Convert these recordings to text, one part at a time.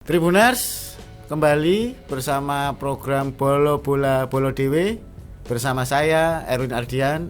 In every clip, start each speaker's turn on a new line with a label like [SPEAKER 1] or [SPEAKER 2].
[SPEAKER 1] Tribuners, kembali bersama program Bolo Bola Bolo Dewe bersama saya Erwin Ardian.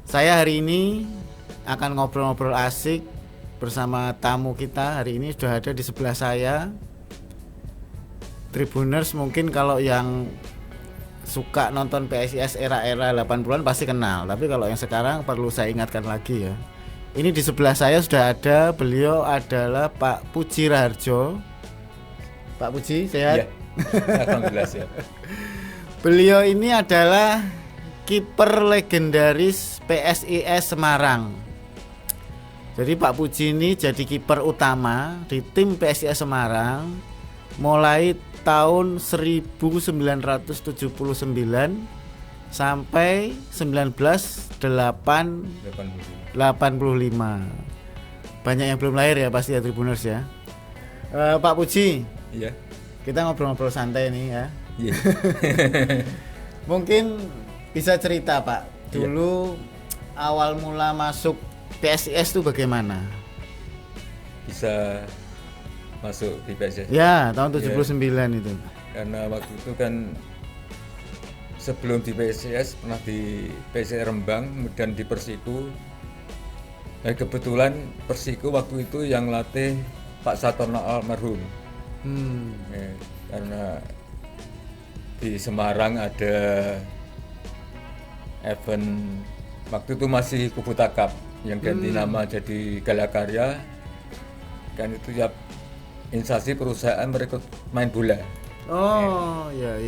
[SPEAKER 1] Saya hari ini akan ngobrol-ngobrol asik bersama tamu kita. Hari ini sudah ada di sebelah saya. Tribuners mungkin kalau yang suka nonton PSIS era-era 80-an pasti kenal, tapi kalau yang sekarang perlu saya ingatkan lagi ya. Ini di sebelah saya sudah ada, beliau adalah Pak Puji Raharjo. Pak Puji, sehat?
[SPEAKER 2] Ya, alhamdulillah sehat.
[SPEAKER 1] Beliau ini adalah kiper legendaris PSIS Semarang. Jadi Pak Puji ini jadi kiper utama di tim PSIS Semarang mulai tahun 1979 sampai 1985. Banyak yang belum lahir ya pasti ya Tribuners ya. Pak Puji,
[SPEAKER 2] Iya.
[SPEAKER 1] kita ngobrol-ngobrol santai nih ya.
[SPEAKER 2] Iya.
[SPEAKER 1] Mungkin bisa cerita Pak, dulu awal mula masuk PSIS itu bagaimana?
[SPEAKER 2] Bisa masuk di PSIS.
[SPEAKER 1] Ya, tahun 79 itu.
[SPEAKER 2] Karena waktu itu kan sebelum di PSIS pernah di PSIS Rembang, kemudian di Persiku. Kebetulan Persiku waktu itu yang latih Pak Satorno almarhum. Karena di Semarang ada event waktu itu masih Kubota Cup yang ganti nama jadi Galakarya. Kan itu ya instansi perusahaan merekrut main bola.
[SPEAKER 1] Oh, iya.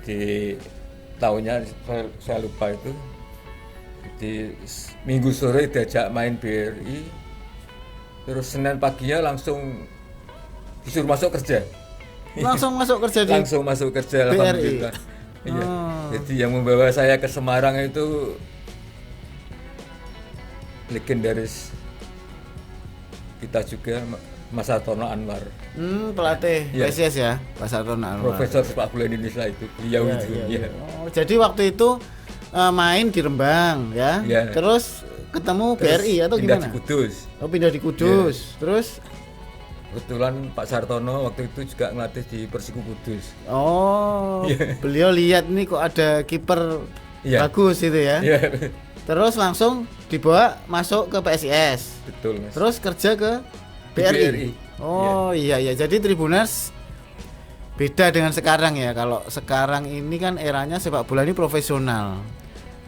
[SPEAKER 2] Di tahunnya saya lupa itu. Di Minggu sore diajak main BRI, terus Senin paginya langsung disuruh masuk kerja.
[SPEAKER 1] Langsung masuk kerja di
[SPEAKER 2] Langsung masuk kerja,
[SPEAKER 1] BRI.
[SPEAKER 2] alhamdulillah. Iya. Jadi yang membawa saya ke Semarang itu legendaris kita juga, Mas Satorno Anwar.
[SPEAKER 1] Pelatih
[SPEAKER 2] Iya.
[SPEAKER 1] PSIS ya, Pak Satorno Anwar.
[SPEAKER 2] Profesor sepak bola Indonesia itu, beliau
[SPEAKER 1] Iya,
[SPEAKER 2] itu.
[SPEAKER 1] iya,
[SPEAKER 2] Iya.
[SPEAKER 1] iya. Oh, jadi waktu itu main di Rembang ya.
[SPEAKER 2] Iya.
[SPEAKER 1] Terus ketemu BRI atau
[SPEAKER 2] pindah
[SPEAKER 1] gimana?
[SPEAKER 2] di Kudus.
[SPEAKER 1] Oh, pindah di Kudus. Terus
[SPEAKER 2] Kebetulan Pak Sartono waktu itu juga ngelatih di Persiku Kudus.
[SPEAKER 1] Beliau lihat nih kok ada kiper bagus itu ya.
[SPEAKER 2] Iya.
[SPEAKER 1] Terus langsung dibawa masuk ke PSIS.
[SPEAKER 2] Betul, Mas.
[SPEAKER 1] Terus kerja ke
[SPEAKER 2] Di
[SPEAKER 1] BRI.
[SPEAKER 2] BRI.
[SPEAKER 1] Oh iya. Jadi Tribuners beda dengan sekarang ya. Kalau sekarang ini kan eranya sepak bola ini profesional.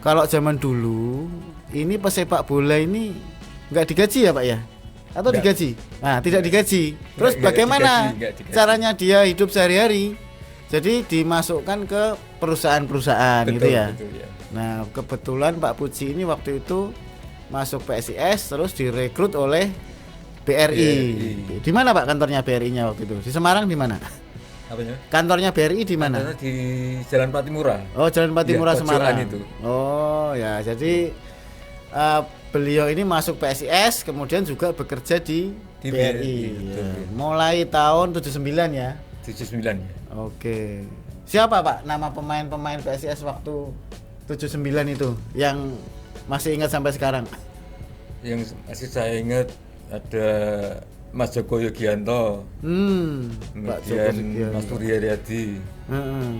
[SPEAKER 1] Kalau zaman dulu ini pesepak bola ini nggak digaji ya Pak ya? Atau
[SPEAKER 2] Nggak.
[SPEAKER 1] digaji? Nah, tidak digaji. Terus
[SPEAKER 2] Nggak
[SPEAKER 1] bagaimana
[SPEAKER 2] digaji.
[SPEAKER 1] caranya dia hidup sehari-hari? Jadi dimasukkan ke perusahaan-perusahaan gitu ya.
[SPEAKER 2] Betul, ya.
[SPEAKER 1] Nah, kebetulan Pak Puji ini waktu itu masuk PSIS terus direkrut oleh BRI. Di mana Pak kantornya BRI-nya waktu itu? Di Semarang di mana?
[SPEAKER 2] Apanya?
[SPEAKER 1] Kantornya BRI di mana?
[SPEAKER 2] Kantornya di Jalan Patimura.
[SPEAKER 1] Oh, Jalan Patimura
[SPEAKER 2] Iya,
[SPEAKER 1] Semarang.
[SPEAKER 2] pojokan itu.
[SPEAKER 1] Oh, ya. Jadi beliau ini masuk PSIS kemudian juga bekerja di
[SPEAKER 2] Di
[SPEAKER 1] BRI.
[SPEAKER 2] BRI, betul.
[SPEAKER 1] Ya. Mulai tahun 79 ya.
[SPEAKER 2] 79 ya.
[SPEAKER 1] Oke. Siapa Pak nama pemain-pemain PSIS waktu 79 itu yang masih ingat sampai sekarang?
[SPEAKER 2] Yang masih saya ingat ada Mas Joko Yogianto,
[SPEAKER 1] Pak Joko
[SPEAKER 2] kemudian
[SPEAKER 1] Sekian.
[SPEAKER 2] Mas Puri Haryadi,
[SPEAKER 1] Heeh.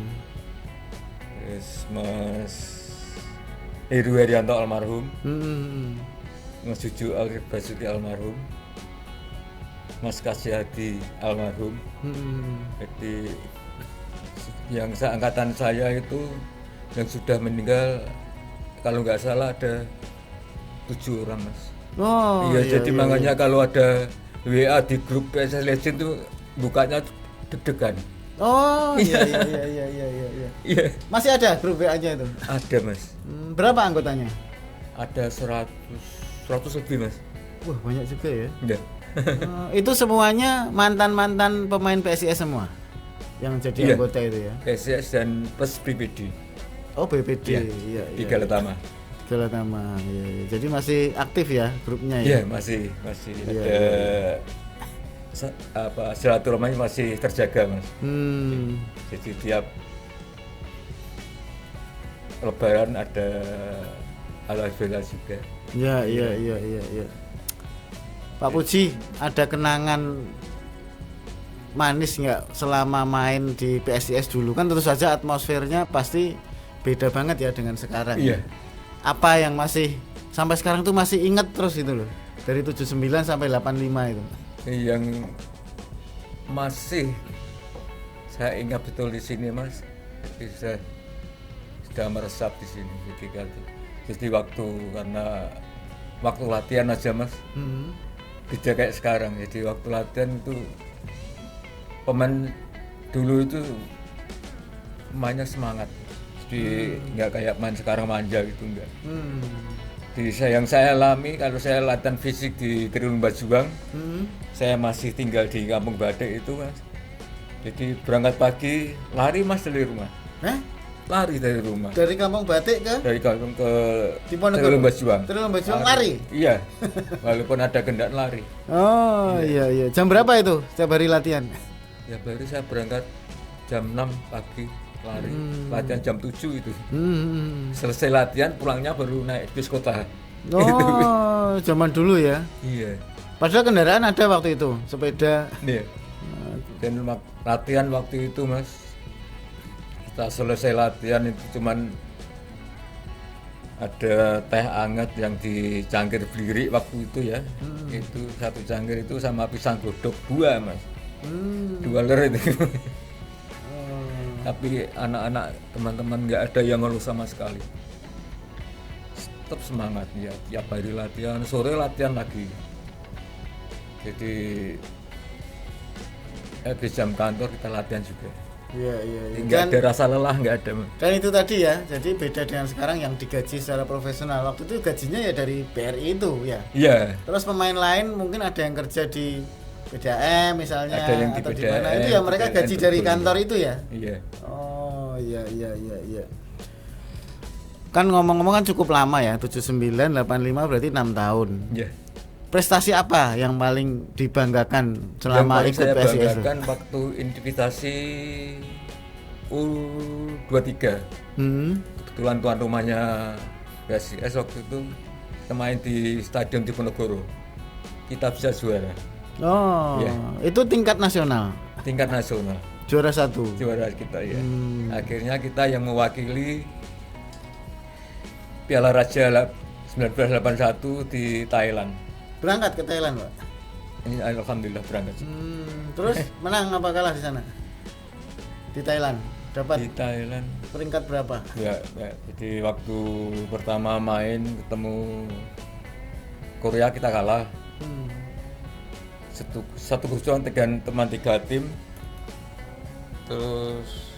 [SPEAKER 2] terus Mas Heru Herianto almarhum, Mas Juju Basuki almarhum, Mas Kasih Hadi almarhum. Jadi yang seangkatan saya itu yang sudah meninggal kalau nggak salah ada 7 orang, Mas.
[SPEAKER 1] Oh,
[SPEAKER 2] iya, jadi makanya kalau ada WA di grup PSIS Legend tuh bukanya deg-degan.
[SPEAKER 1] Oh, iya.
[SPEAKER 2] Iya,
[SPEAKER 1] Masih ada grup WA-nya itu?
[SPEAKER 2] ada, Mas.
[SPEAKER 1] Berapa anggotanya?
[SPEAKER 2] Ada 100 lebih, Mas.
[SPEAKER 1] Wah, banyak juga ya.
[SPEAKER 2] Iya.
[SPEAKER 1] Itu semuanya mantan-mantan pemain PSIS semua yang jadi
[SPEAKER 2] Iya.
[SPEAKER 1] anggota itu ya.
[SPEAKER 2] PSIS dan plus BPD.
[SPEAKER 1] Oh, BPD.
[SPEAKER 2] Iya,
[SPEAKER 1] Iya.
[SPEAKER 2] di Galatama.
[SPEAKER 1] Galatama. Iya. Jadi masih aktif ya grupnya
[SPEAKER 2] Iya,
[SPEAKER 1] ya.
[SPEAKER 2] masih
[SPEAKER 1] Iya,
[SPEAKER 2] ada silaturahmi masih terjaga, Mas. Jadi tiap Lebaran ada Alhamdulillah juga.
[SPEAKER 1] Iya. Pak Puji, ada kenangan manis nggak selama main di PSIS dulu? Kan tentu saja atmosfernya pasti beda banget ya dengan sekarang.
[SPEAKER 2] Iya.
[SPEAKER 1] Apa yang masih sampai sekarang tuh masih inget terus itu loh, dari 79 sampai 85 itu?
[SPEAKER 2] Yang masih saya ingat betul di sini Mas, jadi saya sudah meresap di sini ketika itu. Jadi karena waktu latihan aja Mas, beda kayak sekarang. Jadi waktu latihan itu pemain dulu itu mainnya semangat, jadi nggak kayak main sekarang manja gitu, enggak. Jadi yang saya alami kalau saya latihan fisik di Tribun Bajuang, saya masih tinggal di Kampung Batik itu Mas. Jadi berangkat pagi lari Mas dari rumah. Lari dari rumah.
[SPEAKER 1] Dari Kampung Batik ke?
[SPEAKER 2] Dari kampung ke
[SPEAKER 1] Diponegoro.
[SPEAKER 2] Tribun Bajuang.
[SPEAKER 1] Tribun Bajuang lari?
[SPEAKER 2] Iya. Walaupun ada kendaraan lari.
[SPEAKER 1] Oh iya. Jam berapa itu setiap hari latihan?
[SPEAKER 2] Ya baru saya berangkat jam 6 pagi lari. Latihan jam 7 itu. Selesai latihan pulangnya baru naik bis kota.
[SPEAKER 1] Oh, zaman dulu ya.
[SPEAKER 2] Iya.
[SPEAKER 1] Padahal kendaraan ada waktu itu, sepeda.
[SPEAKER 2] Iya. Dan latihan waktu itu Mas, kita selesai latihan itu cuman ada teh hangat yang dicangkir berdiri waktu itu ya. Itu satu cangkir itu sama pisang godok 2 Mas. 2 ler itu. Tapi anak-anak teman-teman nggak ada yang ngeluh sama sekali. Tetap semangat ya, tiap hari latihan, sore latihan lagi. Jadi habis jam kantor kita latihan juga.
[SPEAKER 1] Iya.
[SPEAKER 2] Nggak ada rasa lelah, nggak ada.
[SPEAKER 1] Dan itu tadi ya, jadi beda dengan sekarang yang digaji secara profesional. Waktu itu gajinya ya dari BRI itu ya.
[SPEAKER 2] Iya.
[SPEAKER 1] Terus pemain lain mungkin ada yang kerja di PDAM misalnya,
[SPEAKER 2] Ada yang di
[SPEAKER 1] atau di
[SPEAKER 2] PDAM,
[SPEAKER 1] mana itu ya, mereka
[SPEAKER 2] PDAM,
[SPEAKER 1] gaji dari
[SPEAKER 2] betul.
[SPEAKER 1] kantor itu ya.
[SPEAKER 2] Iya.
[SPEAKER 1] Oh iya. Kan ngomong-ngomong kan cukup lama ya, 79, 85 berarti 6 tahun.
[SPEAKER 2] Iya.
[SPEAKER 1] Prestasi apa yang paling dibanggakan selama
[SPEAKER 2] Yang
[SPEAKER 1] ikut
[SPEAKER 2] saya
[SPEAKER 1] PSIS?
[SPEAKER 2] banggakan waktu invitasi U23. Kebetulan tuan rumahnya PSIS waktu itu main di Stadion Diponegoro. Kita bisa juara.
[SPEAKER 1] Oh,
[SPEAKER 2] Iya.
[SPEAKER 1] itu tingkat nasional,
[SPEAKER 2] Tingkat nasional.
[SPEAKER 1] juara 1.
[SPEAKER 2] Juara kita ya. Akhirnya kita yang mewakili Piala Raja 1981 di Thailand.
[SPEAKER 1] Berangkat ke Thailand, Pak.
[SPEAKER 2] Ini alhamdulillah berangkat.
[SPEAKER 1] Terus menang apa kalah di sana? Di Thailand. Dapat
[SPEAKER 2] Di Thailand.
[SPEAKER 1] peringkat berapa?
[SPEAKER 2] Ya, jadi waktu pertama main ketemu Korea kita kalah. Satu kerusuhan dengan teman 3 tim. Terus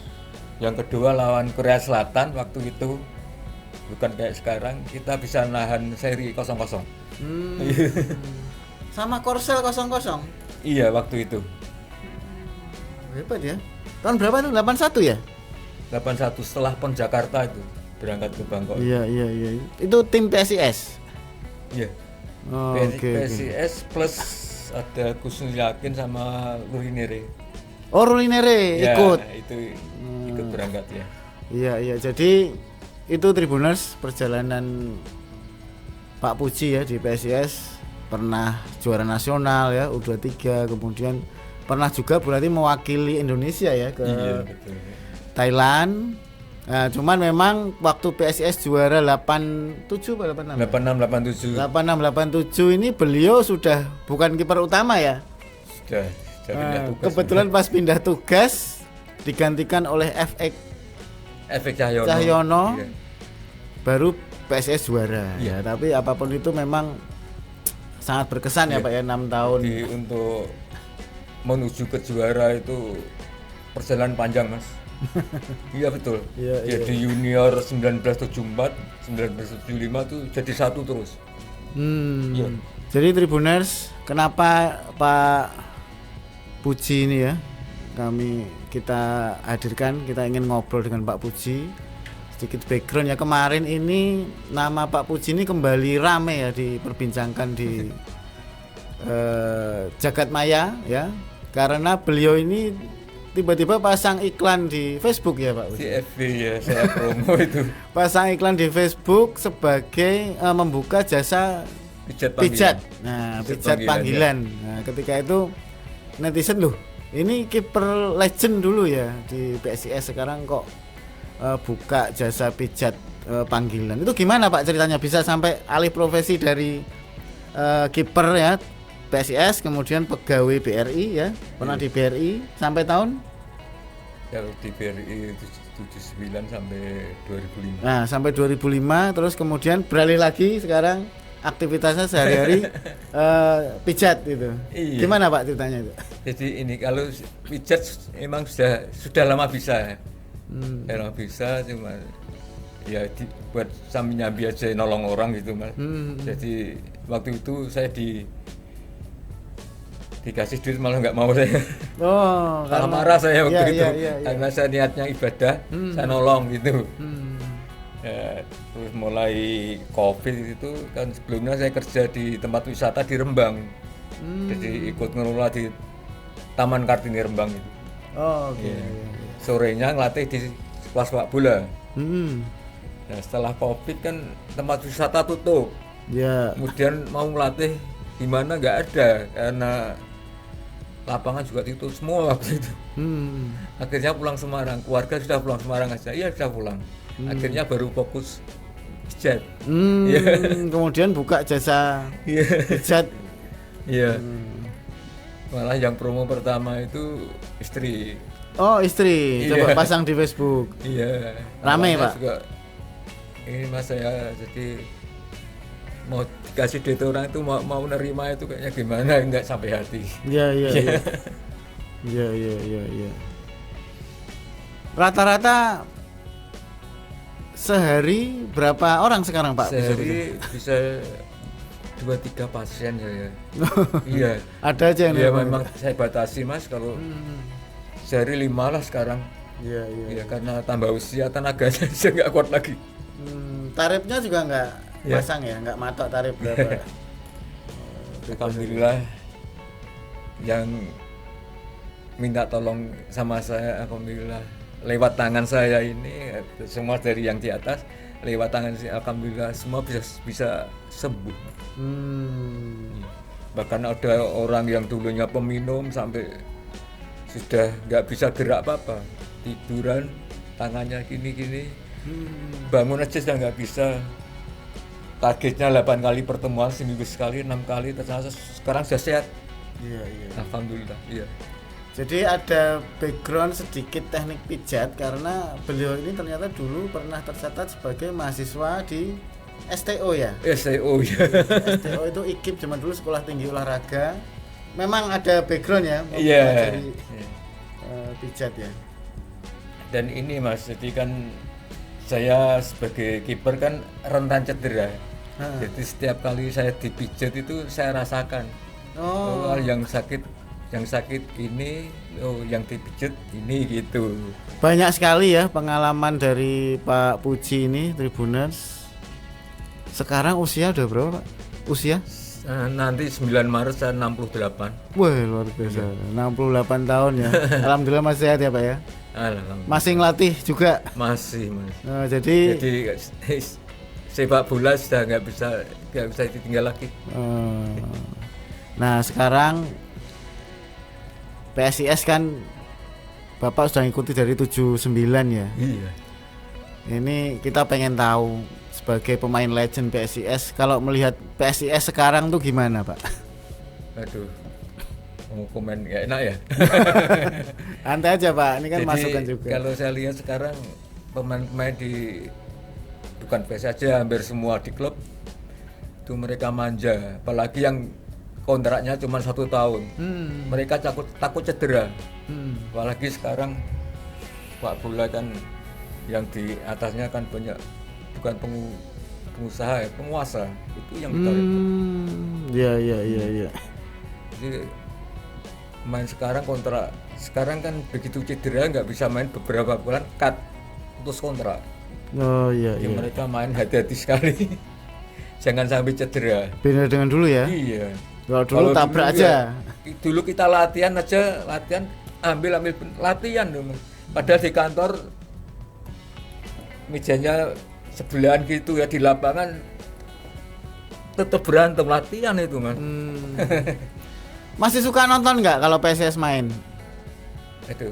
[SPEAKER 2] yang kedua lawan Korea Selatan waktu itu, bukan kayak sekarang, kita bisa nahan seri 0-0.
[SPEAKER 1] Sama Korsel 0-0.
[SPEAKER 2] Iya waktu itu.
[SPEAKER 1] Hebat ya. Tahun berapa itu? 81 ya?
[SPEAKER 2] 81 setelah PON Jakarta itu berangkat ke Bangkok.
[SPEAKER 1] Iya. Itu tim PSIS.
[SPEAKER 2] Iya.
[SPEAKER 1] Oh,
[SPEAKER 2] PSIS plus ada Gus Yakin sama Lurinere.
[SPEAKER 1] Oh, Rulinere
[SPEAKER 2] Ya,
[SPEAKER 1] ikut.
[SPEAKER 2] itu ikut berangkat ya.
[SPEAKER 1] Iya. Jadi itu Tribuners perjalanan Pak Puji ya di PSIS, pernah juara nasional ya U23, kemudian pernah juga berarti mewakili Indonesia ya ke
[SPEAKER 2] Iya, betul.
[SPEAKER 1] Thailand. Nah, cuman memang waktu PSIS juara 87 atau 86?
[SPEAKER 2] 86 87
[SPEAKER 1] 86 87 ini beliau sudah bukan kiper utama ya.
[SPEAKER 2] sudah pindah tugas.
[SPEAKER 1] Kebetulan pas pindah tugas digantikan oleh
[SPEAKER 2] Efek Cahyono.
[SPEAKER 1] Cahyono.
[SPEAKER 2] Iya.
[SPEAKER 1] Baru PSIS juara.
[SPEAKER 2] Iya.
[SPEAKER 1] Ya, tapi apapun itu memang sangat berkesan ya
[SPEAKER 2] Iya.
[SPEAKER 1] Pak ya, 6 tahun.
[SPEAKER 2] Jadi untuk menuju ke juara itu perjalanan panjang Mas. Iya betul.
[SPEAKER 1] Iya,
[SPEAKER 2] Jadi junior 1974, 1975 tuh jadi satu terus. Iya.
[SPEAKER 1] Jadi Tribuners, kenapa Pak Puji ini ya kita hadirkan, kita ingin ngobrol dengan Pak Puji. Sedikit background ya, kemarin ini nama Pak Puji ini kembali rame ya diperbincangkan di jagat maya ya, karena beliau ini tiba-tiba pasang iklan di Facebook ya Pak Puji.
[SPEAKER 2] Di FB ya saya promo itu.
[SPEAKER 1] Pasang iklan di Facebook sebagai membuka jasa
[SPEAKER 2] Pijat
[SPEAKER 1] pijat.
[SPEAKER 2] panggilan.
[SPEAKER 1] Nah,
[SPEAKER 2] Pijat
[SPEAKER 1] pijat
[SPEAKER 2] panggilan,
[SPEAKER 1] panggilan. Nah, ketika itu netizen loh, Ini kiper legend dulu ya di PSIS, sekarang kok buka jasa pijat panggilan. Itu gimana Pak ceritanya bisa sampai alih profesi dari kiper ya PSIS kemudian pegawai BRI ya, pernah di BRI sampai tahun?
[SPEAKER 2] Ya di BRI 79 sampai 2005.
[SPEAKER 1] Nah, sampai 2005 terus kemudian beralih lagi sekarang aktivitasnya sehari-hari pijat itu.
[SPEAKER 2] Iya.
[SPEAKER 1] Gimana Pak ceritanya itu?
[SPEAKER 2] Jadi ini kalau pijat emang sudah lama bisa. Lama bisa cuma ya buat sambil nyambi aja nolong orang gitu Mas. Jadi waktu itu saya dikasih duit malah nggak mau saya.
[SPEAKER 1] Oh,
[SPEAKER 2] malah marah saya waktu itu
[SPEAKER 1] iya.
[SPEAKER 2] karena saya niatnya ibadah, saya nolong gitu. Ya, terus mulai COVID itu kan sebelumnya saya kerja di tempat wisata di Rembang. Jadi ikut ngelola di Taman Kartini Rembang itu.
[SPEAKER 1] Oh, oke.
[SPEAKER 2] Ya. Sorenya ngelatih di kelas sepak bola. Nah, setelah COVID kan tempat wisata tutup.
[SPEAKER 1] Ya.
[SPEAKER 2] Kemudian mau ngelatih gimana nggak ada karena lapangan juga tutup semua waktu itu. Akhirnya pulang Semarang. Keluarga sudah pulang Semarang aja. Iya sudah pulang. Akhirnya baru fokus pijat.
[SPEAKER 1] Kemudian buka jasa pijat.
[SPEAKER 2] Iya. Malah yang promo pertama itu istri.
[SPEAKER 1] Oh, istri. Coba pasang di Facebook.
[SPEAKER 2] Iya.
[SPEAKER 1] Rame Pak.
[SPEAKER 2] Juga, ini Mas saya jadi mau dikasih duit orang itu mau nerima itu kayaknya gimana nggak sampai hati.
[SPEAKER 1] Iya. Rata-rata sehari berapa orang sekarang Pak?
[SPEAKER 2] Sehari bisa 2-3 pasien ya. Iya.
[SPEAKER 1] Ada aja yang
[SPEAKER 2] ya memang saya batasi Mas kalau sehari 5 lah sekarang. Iya. Karena tambah usia tenaganya saya nggak kuat lagi.
[SPEAKER 1] Tarifnya juga nggak pasang ya, nggak matok tarif berapa.
[SPEAKER 2] Alhamdulillah yang minta tolong sama saya, alhamdulillah lewat tangan saya ini semua dari yang di atas lewat tangan saya, alhamdulillah semua bisa sembuh. Bahkan ada orang yang dulunya peminum sampai sudah nggak bisa gerak apa-apa, tiduran tangannya gini-gini, bangun aja sudah nggak bisa. Targetnya 8 kali pertemuan seminggu sekali, 6 kali, ternyata sekarang sudah sehat.
[SPEAKER 1] Iya.
[SPEAKER 2] Alhamdulillah. Iya.
[SPEAKER 1] Jadi ada background sedikit teknik pijat karena beliau ini ternyata dulu pernah tercatat sebagai mahasiswa di STO ya.
[SPEAKER 2] STO ya.
[SPEAKER 1] STO itu IKIP zaman dulu, Sekolah Tinggi Olahraga. Memang ada background ya,
[SPEAKER 2] Iya.
[SPEAKER 1] Pijat ya.
[SPEAKER 2] Dan ini Mas, jadi kan saya sebagai kiper kan rentan cedera. Jadi setiap kali saya dipijat itu saya rasakan. Oh, yang sakit ini, yang dipijat ini gitu.
[SPEAKER 1] Banyak sekali ya pengalaman dari Pak Puji ini, Tribuners. Sekarang usia udah berapa Pak? Usia?
[SPEAKER 2] Nanti 9 Maret saya 68.
[SPEAKER 1] Wah luar biasa, 68 tahun ya. Alhamdulillah masih sehat ya Pak ya?
[SPEAKER 2] Alhamdulillah.
[SPEAKER 1] Masih ngelatih juga?
[SPEAKER 2] Masih Mas.
[SPEAKER 1] Jadi
[SPEAKER 2] sepak bola sudah nggak bisa ditinggal lagi.
[SPEAKER 1] Nah sekarang PSIS kan Bapak sudah ngikuti dari 79 ya.
[SPEAKER 2] Iya.
[SPEAKER 1] Ini kita pengen tahu sebagai pemain legend PSIS, kalau melihat PSIS sekarang tuh gimana Pak?
[SPEAKER 2] Aduh, mau komen nggak enak ya.
[SPEAKER 1] Santai aja Pak, ini kan
[SPEAKER 2] jadi,
[SPEAKER 1] masukan juga.
[SPEAKER 2] Kalau saya lihat sekarang pemain-pemain bukan PSIS saja, hampir semua di klub itu mereka manja, apalagi yang kontraknya cuma 1 tahun. Mereka takut cedera. Apalagi sekarang Pak bola kan yang di atasnya kan banyak bukan pengusaha ya, penguasa itu yang ditarik.
[SPEAKER 1] Iya.
[SPEAKER 2] Jadi main sekarang kontrak sekarang kan begitu cedera nggak bisa main beberapa bulan, cut, putus kontrak.
[SPEAKER 1] Iya.
[SPEAKER 2] Mereka main hati-hati sekali. Jangan sampai cedera.
[SPEAKER 1] Beda dengan dulu ya.
[SPEAKER 2] Iya.
[SPEAKER 1] Kalau dulu tabrak aja.
[SPEAKER 2] Ya, dulu kita latihan ambil latihan dong. Padahal di kantor mejanya sebelahan gitu ya, di lapangan tetap berantem latihan itu Mas.
[SPEAKER 1] Masih suka nonton nggak kalau PSIS main?
[SPEAKER 2] itu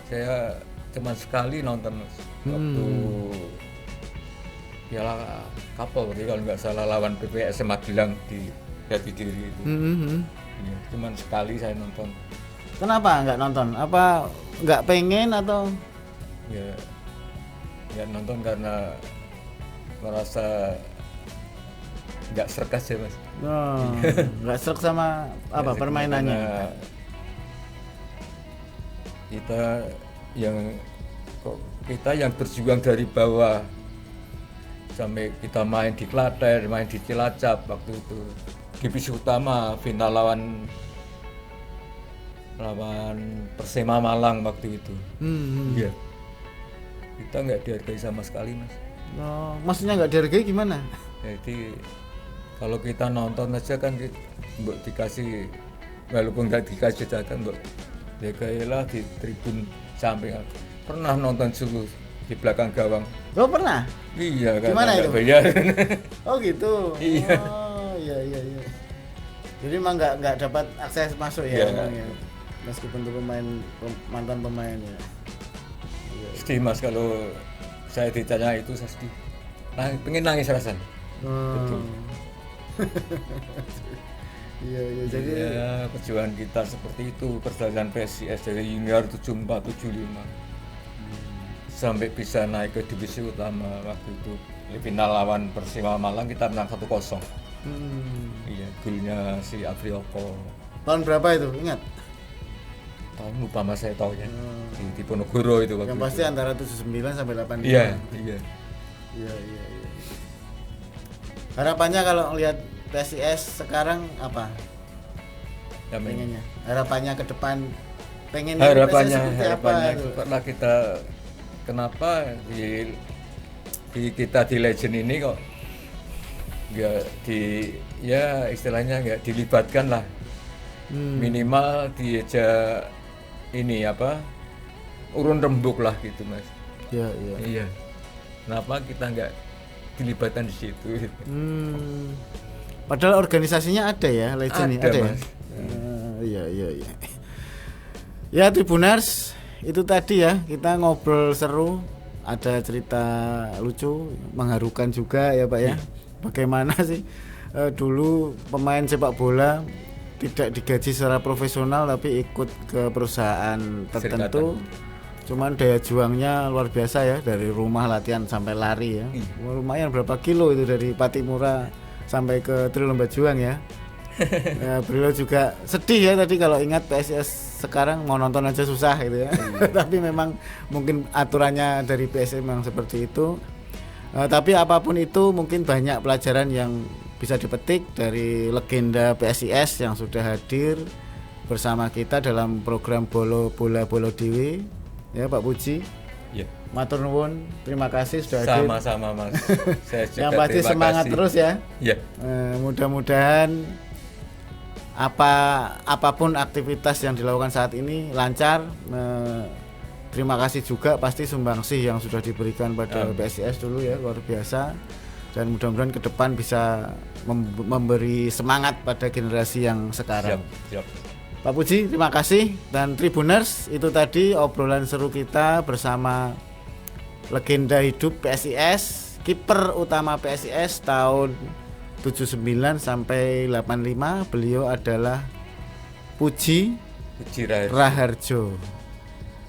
[SPEAKER 2] saya cuma sekali nonton Mas. Waktu Piala Kapol kalau nggak salah lawan PPS Magelang di Jatidiri itu. Ya, cuman sekali saya nonton.
[SPEAKER 1] Kenapa nggak nonton? Apa nggak pengen atau?
[SPEAKER 2] Ya nonton karena merasa nggak serkas ya Mas.
[SPEAKER 1] Oh, nggak serak sama apa
[SPEAKER 2] Nggak
[SPEAKER 1] permainannya?
[SPEAKER 2] karena kita yang berjuang dari bawah sampai kita main di Klaten, main di Cilacap waktu itu divisi utama final lawan Persema Malang waktu itu. Iya. Kita nggak dihargai sama sekali Mas.
[SPEAKER 1] Oh, maksudnya nggak dihargai gimana?
[SPEAKER 2] Jadi kalau kita nonton aja kan mbok dikasih, walaupun nggak dikasih jatah mbok ya kayalah di tribun samping. Pernah nonton suruh di belakang gawang.
[SPEAKER 1] Oh pernah?
[SPEAKER 2] Iya kan.
[SPEAKER 1] Gimana itu?
[SPEAKER 2] Bayar.
[SPEAKER 1] Oh gitu.
[SPEAKER 2] Iya.
[SPEAKER 1] Oh iya. Jadi emang nggak dapat akses masuk ya,
[SPEAKER 2] Iya.
[SPEAKER 1] emang ya. Meskipun itu mantan pemain ya.
[SPEAKER 2] Sedih Mas kalau saya ditanya itu, saya sedih. Pengen nangis rasanya. Betul.
[SPEAKER 1] Iya jadi
[SPEAKER 2] Ya, perjuangan kita seperti itu, perjalanan PSIS dari junior 74 75 sampai bisa naik ke divisi utama. Waktu itu di final lawan Persema Malang kita menang 1-0. Iya, golnya si Afrioko.
[SPEAKER 1] tahun berapa itu? Ingat?
[SPEAKER 2] Tahun lupa Mas saya tahunya. Di Diponegoro itu waktu
[SPEAKER 1] Yang
[SPEAKER 2] itu.
[SPEAKER 1] pasti antara 79 sampai 85.
[SPEAKER 2] Iya.
[SPEAKER 1] Iya. Harapannya kalau lihat PSIS sekarang apa?
[SPEAKER 2] Ya,
[SPEAKER 1] Pengennya. Harapannya ke depan pengen PSIS seperti apa? Itu?
[SPEAKER 2] karena kita kenapa di kita di Legend ini kok nggak istilahnya nggak dilibatkan lah. Minimal ini urun rembuk lah gitu Mas. Iya. Kenapa kita nggak dilibatkan di situ?
[SPEAKER 1] Padahal organisasinya ada ya, Legend
[SPEAKER 2] Ada,
[SPEAKER 1] ya?
[SPEAKER 2] Mas.
[SPEAKER 1] Iya. Ya Tribuners, itu tadi ya kita ngobrol seru, ada cerita lucu, mengharukan juga ya Pak ya. Bagaimana sih dulu pemain sepak bola tidak digaji secara profesional tapi ikut ke perusahaan tertentu. Cuman daya juangnya luar biasa ya, dari rumah latihan sampai lari ya. Lumayan berapa kilo itu dari Patimura sampai ke Trilomba Juang ya. Ya, beliau juga sedih ya tadi kalau ingat PSIS sekarang mau nonton aja susah gitu ya. Tapi memang mungkin aturannya dari PSIS memang seperti itu. Tapi apapun itu mungkin banyak pelajaran yang bisa dipetik dari legenda PSIS yang sudah hadir bersama kita dalam program Bola Dewe ya Pak Puji.
[SPEAKER 2] Ya.
[SPEAKER 1] Matur nuwun, terima kasih sudah hadir.
[SPEAKER 2] Sama-sama Mas. Saya juga
[SPEAKER 1] Yang pasti
[SPEAKER 2] terima
[SPEAKER 1] semangat
[SPEAKER 2] kasih.
[SPEAKER 1] terus ya.
[SPEAKER 2] Ya.
[SPEAKER 1] Mudah-mudahan apapun aktivitas yang dilakukan saat ini lancar. Terima kasih juga pasti sumbangsih yang sudah diberikan pada PSIS dulu ya, luar biasa. Dan mudah-mudahan ke depan bisa memberi semangat pada generasi yang sekarang.
[SPEAKER 2] Siap.
[SPEAKER 1] Pak Puji, terima kasih. Dan Tribuners, itu tadi obrolan seru kita bersama legenda hidup PSIS, kiper utama PSIS tahun 79 sampai 85. Beliau adalah Puji Raharjo.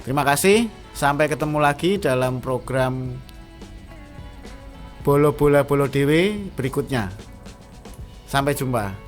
[SPEAKER 1] Terima kasih. Sampai ketemu lagi dalam program Bola Dewe berikutnya. Sampai jumpa.